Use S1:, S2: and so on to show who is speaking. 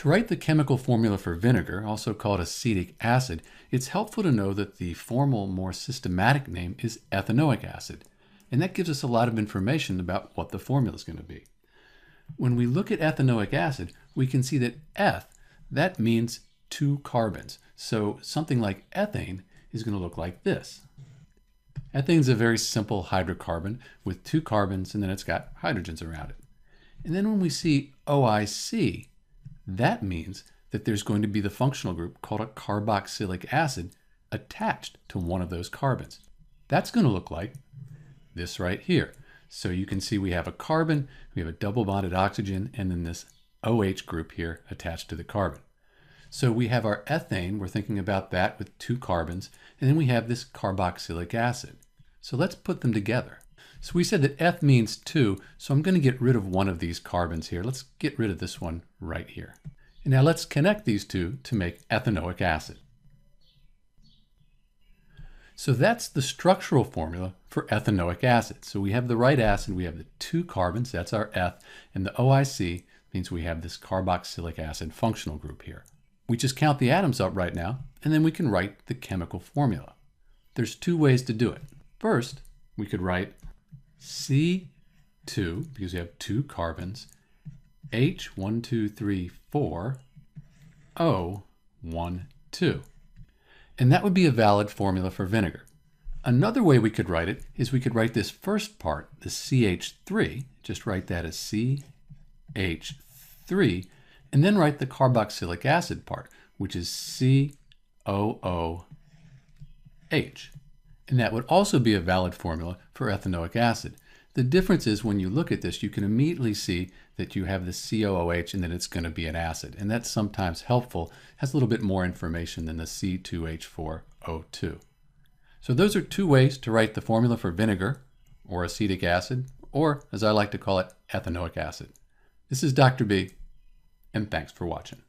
S1: To write the chemical formula for vinegar, also called acetic acid, it's helpful to know that the formal, more systematic name is ethanoic acid. And that gives us a lot of information about what the formula is going to be. When we look at ethanoic acid, we can see that eth, that means two carbons. So something like ethane is going to look like this. Ethane is a very simple hydrocarbon with two carbons, and then it's got hydrogens around it. And then when we see OIC, that means that there's going to be the functional group called a carboxylic acid attached to one of those carbons. That's going to look like this right here. So you can see we have a carbon, we have a double bonded oxygen, and then this OH group here attached to the carbon. So we have our ethane, we're thinking about that with two carbons, and then we have this carboxylic acid. So let's put them together. So we said that eth means two, so I'm going to get rid of one of these carbons here. Let's get rid of this one right here. And now let's connect these two to make ethanoic acid. So that's the structural formula for ethanoic acid. So we have the right acid, we have the two carbons, that's our eth, and the OIC means we have this carboxylic acid functional group here. We just count the atoms up right now, and then we can write the chemical formula. There's two ways to do it. First, we could write C2, because we have two carbons, H, 1, 2, 3, 4, O, 1, 2. And that would be a valid formula for vinegar. Another way we could write it is we could write this first part, the CH3, just write that as CH3, and then write the carboxylic acid part, which is COOH. And that would also be a valid formula for ethanoic acid. The difference is when you look at this, you can immediately see that you have the COOH and that it's going to be an acid. And that's sometimes helpful, has a little bit more information than the C2H4O2. So those are two ways to write the formula for vinegar, or acetic acid, or as I like to call it, ethanoic acid. This is Dr. B, and thanks for watching.